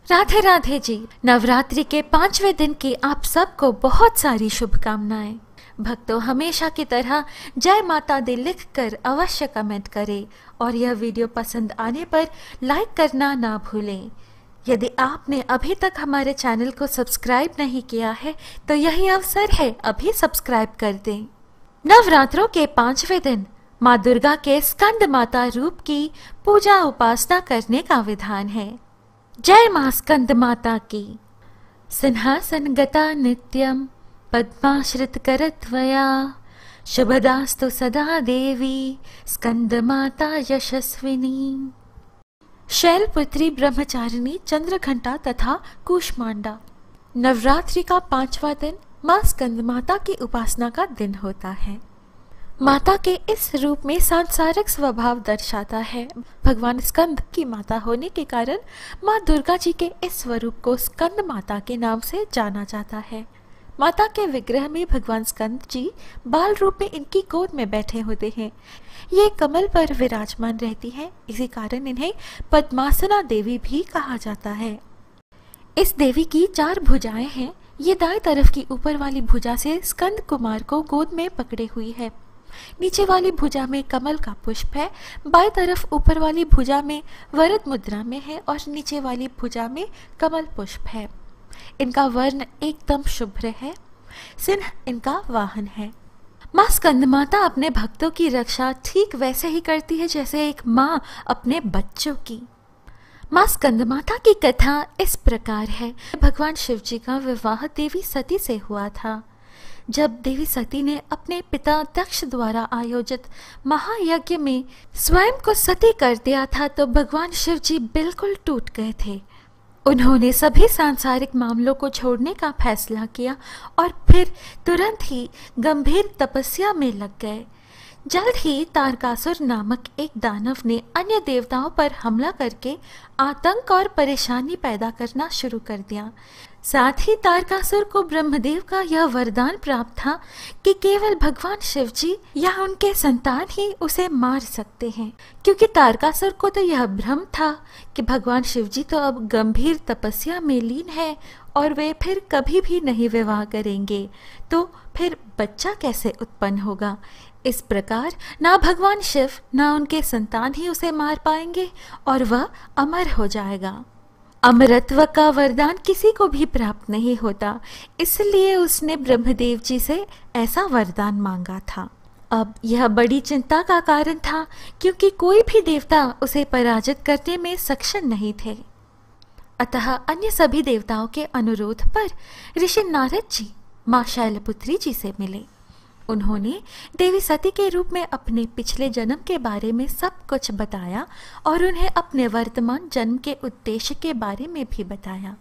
राधे राधे जी। नवरात्रि के 5वें दिन की आप सबको बहुत सारी शुभकामनाएं। भक्तों, हमेशा की तरह जय माता दी लिखकर अवश्य कमेंट करें और यह वीडियो पसंद आने पर लाइक करना ना भूलें। यदि आपने अभी तक हमारे चैनल को सब्सक्राइब नहीं किया है तो यही अवसर है, अभी सब्सक्राइब कर दें। नवरात्रों के 5वें दिन माँ दुर्गा के स्कंद माता रूप की पूजा उपासना करने का विधान है। जय मां स्कंद माता की। सिंहासन गता नित्यम पद्माश्रित करत्वया शुभदास्तु सदा देवी स्कंद माता यशस्विनी। शैलपुत्री ब्रह्मचारिणी चंद्रघंटा तथा कूष्मांडा। नवरात्रि का 5वां दिन मां स्कंद माता की उपासना का दिन होता है। माता के इस रूप में सांसारिक स्वभाव दर्शाता है। भगवान स्कंद की माता होने के कारण माँ दुर्गा जी के इस स्वरूप को स्कंद माता के नाम से जाना जाता है। माता के विग्रह में भगवान स्कंद जी बाल रूप में इनकी गोद में बैठे होते हैं। ये कमल पर विराजमान रहती हैं, इसी कारण इन्हें पद्मासना देवी भी कहा जाता है। इस देवी की 4 भुजाएं हैं। ये दाएं तरफ की ऊपर वाली भुजा से स्कंद कुमार को गोद में पकड़े हुई है। नीचे वाली भुजा में कमल का पुष्प है, बाएं तरफ ऊपर वाली भुजा में वरद मुद्रा में है और नीचे वाली भुजा में कमल पुष्प है। इनका वर्ण एकदम शुभ्र है। सिंह इनका वाहन है। मां स्कंद माता अपने भक्तों की रक्षा ठीक वैसे ही करती है जैसे एक माँ अपने बच्चों की। मां स्कंद माता की कथा इस प्रकार है। भगवान शिव जी का विवाह देवी सती से हुआ था। जब देवी सती ने अपने पिता दक्ष द्वारा आयोजित महायज्ञ में स्वयं को सती कर दिया था तो भगवान शिव जी बिल्कुल टूट गए थे। उन्होंने सभी सांसारिक मामलों को छोड़ने का फैसला किया और फिर तुरंत ही गंभीर तपस्या में लग गए। जल्द ही तारकासुर नामक एक दानव ने अन्य देवताओं पर हमला करके आतंक और परेशानी पैदा करना शुरू कर दिया। साथ ही तारकासुर को ब्रह्मदेव का यह वरदान प्राप्त था कि केवल भगवान शिव जी या उनके संतान ही उसे मार सकते हैं, क्योंकि तारकासुर को तो यह भ्रम था कि भगवान शिव जी तो अब गंभीर तपस्या में लीन है और वे फिर कभी भी नहीं विवाह करेंगे, तो फिर बच्चा कैसे उत्पन्न होगा। इस प्रकार ना भगवान शिव ना उनके संतान ही उसे मार पाएंगे और वह अमर हो जाएगा। अमरत्व का वरदान किसी को भी प्राप्त नहीं होता, इसलिए उसने ब्रह्मदेव जी से ऐसा वरदान मांगा था। अब यह बड़ी चिंता का कारण था क्योंकि कोई भी देवता उसे पराजित करने में सक्षम नहीं थे। अतः अन्य सभी देवताओं के अनुरोध पर ऋषि नारद जी मां शैलपुत्री जी से मिले। उन्होंने देवी सती के रूप में अपने पिछले जन्म के बारे में सब कुछ बताया और उन्हें अपने वर्तमान जन्म के उद्देश्य के बारे में भी बताया।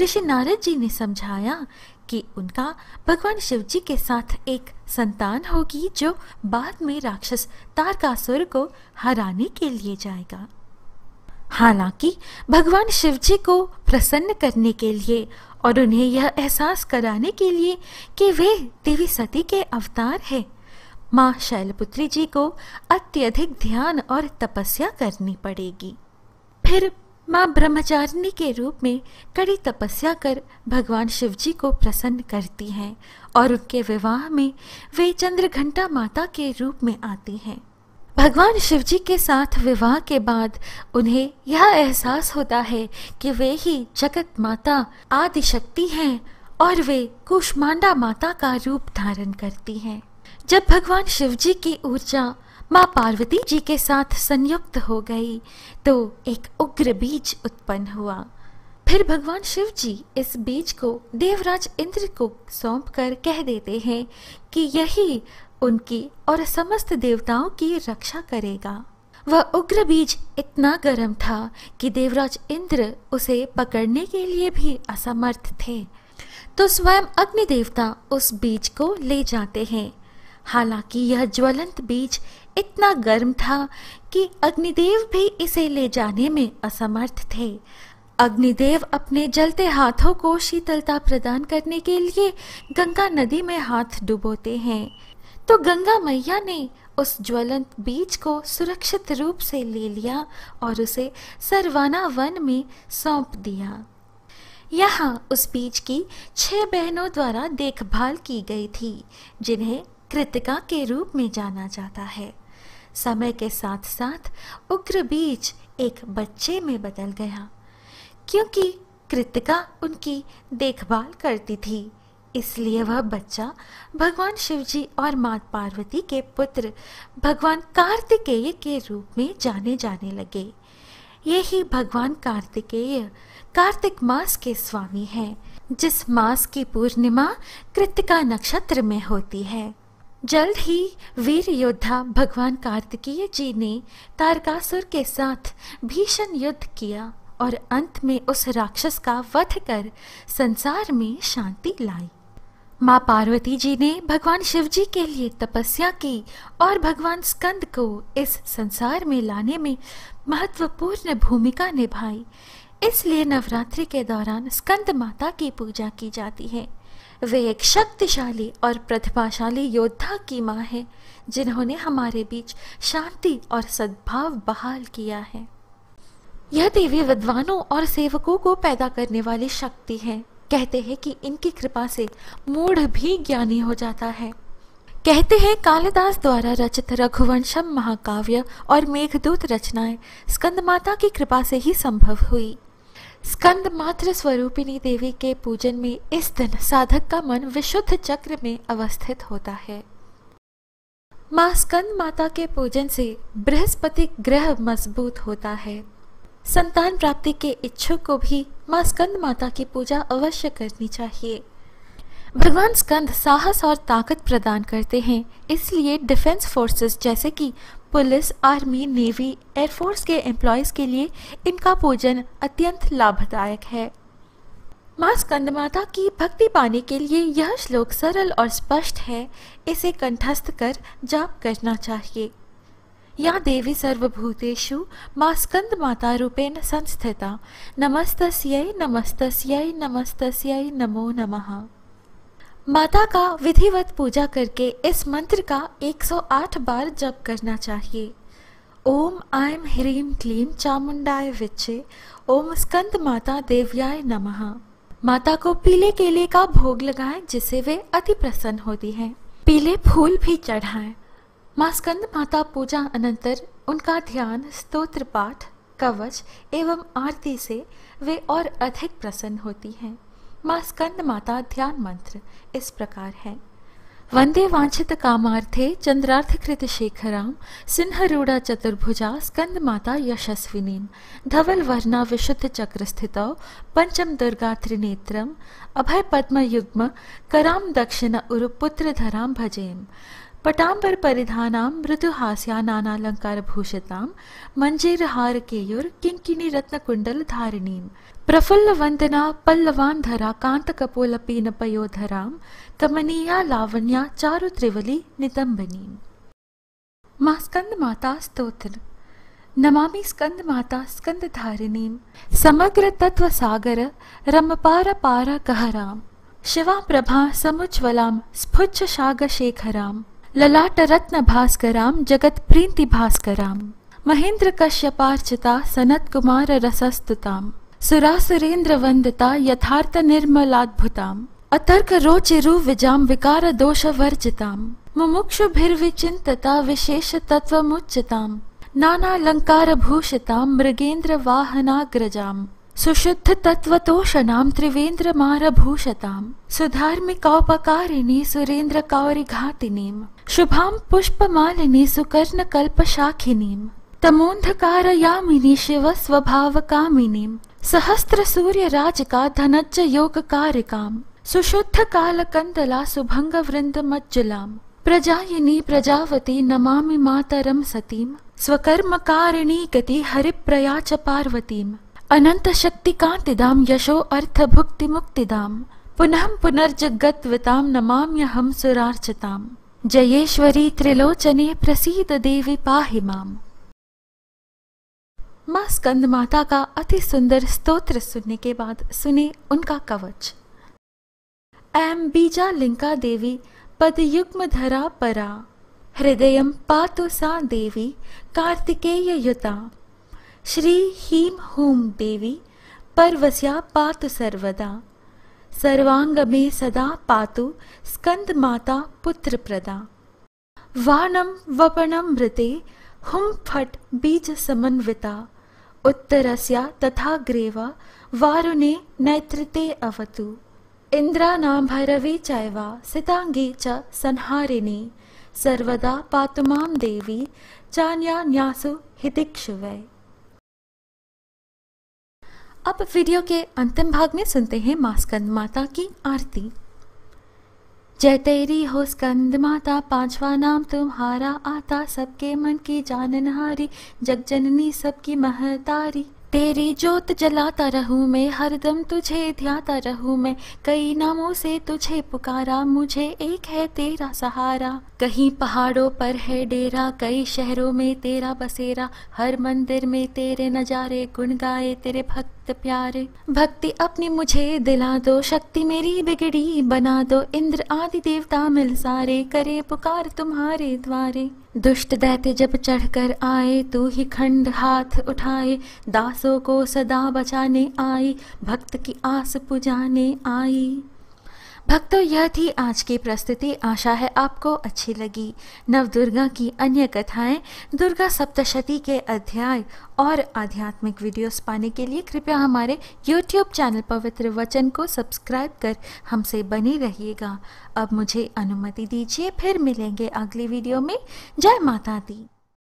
ऋषि नारद जी ने समझाया कि उनका भगवान शिव जी के साथ एक संतान होगी जो बाद में राक्षस तारकासुर को हराने के लिए जाएगा। हालांकि भगवान शिव जी को प्रसन्न करने के लिए और उन्हें यह एहसास कराने के लिए कि वे देवी सती के अवतार हैं, मां शैलपुत्री जी को अत्यधिक ध्यान और तपस्या करनी पड़ेगी। फिर मां ब्रह्मचारिणी के रूप में कड़ी तपस्या कर भगवान शिव जी को प्रसन्न करती हैं और उनके विवाह में वे चंद्रघंटा माता के रूप में आती हैं। भगवान शिव जी के साथ विवाह के बाद उन्हें यह एहसास होता है कि वे ही जगत माता आदि शक्ति हैं और वे कूष्मांडा माता का रूप धारण करती हैं। जब भगवान शिव जी की ऊर्जा माँ पार्वती जी के साथ संयुक्त हो गई तो एक उग्र बीज उत्पन्न हुआ। फिर भगवान शिव जी इस बीज को देवराज इंद्र को सौंपकर कह देते हैं कि यही उनकी और समस्त देवताओं की रक्षा करेगा। वह उग्र बीज इतना गर्म था कि देवराज इंद्र उसे पकड़ने के लिए भी असमर्थ थे, तो स्वयं अग्नि देवता उस बीज को ले जाते हैं। हालांकि यह ज्वलंत बीज इतना गर्म था कि अग्निदेव भी इसे ले जाने में असमर्थ थे। अग्निदेव अपने जलते हाथों को शीतलता प्रदान करने के लिए गंगा नदी में हाथ डुबोते हैं, तो गंगा मैया ने उस ज्वलंत बीज को सुरक्षित रूप से ले लिया और उसे सरवाना वन में सौंप दिया। यहाँ उस बीज की 6 बहनों द्वारा देखभाल की गई थी, जिन्हें कृतिका के रूप में जाना जाता है। समय के साथ साथ उग्र बीज एक बच्चे में बदल गया। क्योंकि कृतिका उनकी देखभाल करती थी, इसलिए वह बच्चा भगवान शिवजी और माता पार्वती के पुत्र भगवान कार्तिकेय के रूप में जाने लगे। यही भगवान कार्तिकेय कार्तिक मास के स्वामी हैं, जिस मास की पूर्णिमा कृतिका नक्षत्र में होती है। जल्द ही वीर योद्धा भगवान कार्तिकेय जी ने तारकासुर के साथ भीषण युद्ध किया और अंत में उस राक्षस का वध कर संसार में शांति लाई। माँ पार्वती जी ने भगवान शिव जी के लिए तपस्या की और भगवान स्कंद को इस संसार में लाने में महत्वपूर्ण भूमिका निभाई। इसलिए नवरात्रि के दौरान स्कंद माता की पूजा की जाती है। वे एक शक्तिशाली और प्रतिभाशाली योद्धा की माँ है, जिन्होंने हमारे बीच शांति और सद्भाव बहाल किया है। यह देवी विद्वानों और सेवकों को पैदा करने वाली शक्ति है। कहते हैं कि इनकी कृपा से मूढ़ भी ज्ञानी हो जाता है। कहते हैं कालिदास द्वारा रचित रघुवंशम महाकाव्य और मेघदूत रचनाएं स्कंद माता की कृपा से ही संभव हुई। स्कंद मात्र स्वरूपिणी देवी के पूजन में इस दिन साधक का मन विशुद्ध चक्र में अवस्थित होता है। माँ स्कंद माता के पूजन से बृहस्पति ग्रह मजबूत होता है। संतान प्राप्ति के इच्छुक को भी माँ स्कंद माता की पूजा अवश्य करनी चाहिए। भगवान स्कंद साहस और ताकत प्रदान करते हैं, इसलिए डिफेंस फोर्सेस जैसे कि पुलिस, आर्मी, नेवी, एयरफोर्स के एम्प्लॉयज के लिए इनका पूजन अत्यंत लाभदायक है। माँ स्कंद माता की भक्ति पाने के लिए यह श्लोक सरल और स्पष्ट है, इसे कंठस्थ कर जाप करना चाहिए। या देवी सर्वभूतेषु माँ स्कंद माता रूपेण संस्थिता, नमस्तस्यै नमस्तस्यै नमस्तस्यै नमो नमः। माता का विधिवत पूजा करके इस मंत्र का 108 बार जप करना चाहिए। ओम ऐं ह्रीं क्लीं चामुंडाय विच्चे, ओम स्कंद माता देव्याय नमः। माता को पीले केले का भोग लगाएं, जिससे वे अति प्रसन्न होती हैं। पीले फूल भी चढ़ाएं। माँ स्कंद माता पूजा अनंतर उनका ध्यान, स्तोत्र पाठ, कवच एवं आरती से वे और अधिक प्रसन्न होती हैं। माँ स्कंद माता ध्यान मंत्र इस प्रकार है। वंदे वांछित कामार्थे चंद्रार्थकृत शेखराम, सिंहरूढ़ा चतुर्भुजा स्कंद माता यशस्विनीम, धवल वर्णा विशुद्ध चक्र स्थितौ पंचम दुर्गा त्रिनेत्रम, अभय पद्म युग्म कराम दक्षिण उरुपुत्र धराम भजेम, पटांबर परिधानां मृदुहास्या नानालंकार भूषितां, मंजीरहार केयुर किंकिनी रत्न कुंडल धारिणीं, प्रफुल्ल वंदना पल्लवान धरा कांत कपोल पीन पयोधरां, कमनीया लावण्या चारु त्रिवली नितंबनीं। माँ स्कंद माता स्तोत्र। नमामि स्कंद माता स्कंद धारिणीं, समग्र तत्व सागर रमपार पार कहरां, शिवा प्रभा समुज्ज्वलां स्फुच्छ शाग शेखरां, ललाट रत्न भास्करां जगत प्रीति भास्करां, महेंद्र कश्यपार्चिता सनत कुमार रसस्तुतां, सुरासुरेंद्र वंदिता यथार्थ निर्मलाद्भुतां, अतर्क रोचिरु विजां विकार दोष वर्जितां, मुमुक्षुभिर्विचिंतता विशेष तत्वमुच्चितां, नानालंकार भूषितां मृगेंद्र वाहनाग्रजां, सुशुद्ध तत्वतोषणां त्रिवेंद्र मारभूषतां, सुधार्मिकौपकारिणी सुरेंद्र कौरिघातिनीं, शुभां पुष्पमालिनी सुकर्ण कल्पशाखिनीं, तमोन्धकारयामिनी शिव स्वभाव कामिनीं, सहस्त्र सूर्य राजिका धनज्ज योग कारिकां, सुशुद्ध कालकंदला सुभंग वृंद मज्जुलां, प्रजायिनी प्रजावती नमामि मातरं सतीं, स्वकर्मकारिणी गति हरिप्रया च पार्वतीं, अनंत शक्ति कांतिदां यशो अर्थ भुक्ति मुक्तिदां, पुनः पुनर्जगद्वितां नमाम्यहं सुरार्चितां, जयेश्वरी त्रिलोचने प्रसीद देवी पाहि माम्। माँ स्कंद माता का अति सुंदर स्तोत्र सुनने के बाद सुने उनका कवच। ऐं बीजालिंका देवी पदयुग्म धरा परा, हृदयं पातु सा देवी कार्तिकेययुता। श्री ह्रीं हूं देवी पर्वस्या पातु सर्वदा। सर्वांग में सदा पातु स्कंदमाता पुत्रप्रदा। वाणं वपनं मृते हुं फट् बीज समन्विता। उत्तरस्या तथा ग्रेव वारुणे नैतृते अवतु। इन्द्राणां भैरवी चैव सितांगी च संहारिणी। सर्वदा पातु मां देवी चान्यान्यासु हितिक्षुवै। अब वीडियो के अंतिम भाग में सुनते हैं मां स्कंद माता की आरती। जय तेरी हो स्कंद माता, पांचवा नाम तुम्हारा आता, सबके मन की जाननहारी, जगजननी सबकी महतारी। तेरी जोत जलाता रहूं मैं, हरदम तुझे ध्याता रहूं मैं। कई नामों से तुझे पुकारा, मुझे एक है तेरा सहारा। कहीं पहाड़ों पर है डेरा, कई शहरों में तेरा बसेरा। हर मंदिर में तेरे नजारे, गुण गाए तेरे भक्त प्यारे। भक्ति अपनी मुझे दिला दो, शक्ति मेरी बिगड़ी बना दो। इंद्र आदि देवता मिल सारे, करे पुकार तुम्हारे द्वारे। दुष्ट दैत्य जब चढ़कर आए, तू ही खंड हाथ उठाए। दासों को सदा बचाने आई, भक्त की आस पुजाने आई। भक्तों, यह थी आज की प्रस्तुति। आशा है आपको अच्छी लगी। नवदुर्गा की अन्य कथाएं, दुर्गा सप्तशती के अध्याय और आध्यात्मिक वीडियोस पाने के लिए कृपया हमारे YouTube चैनल पवित्र वचन को सब्सक्राइब कर हमसे बने रहिएगा। अब मुझे अनुमति दीजिए, फिर मिलेंगे अगली वीडियो में। जय माता दी।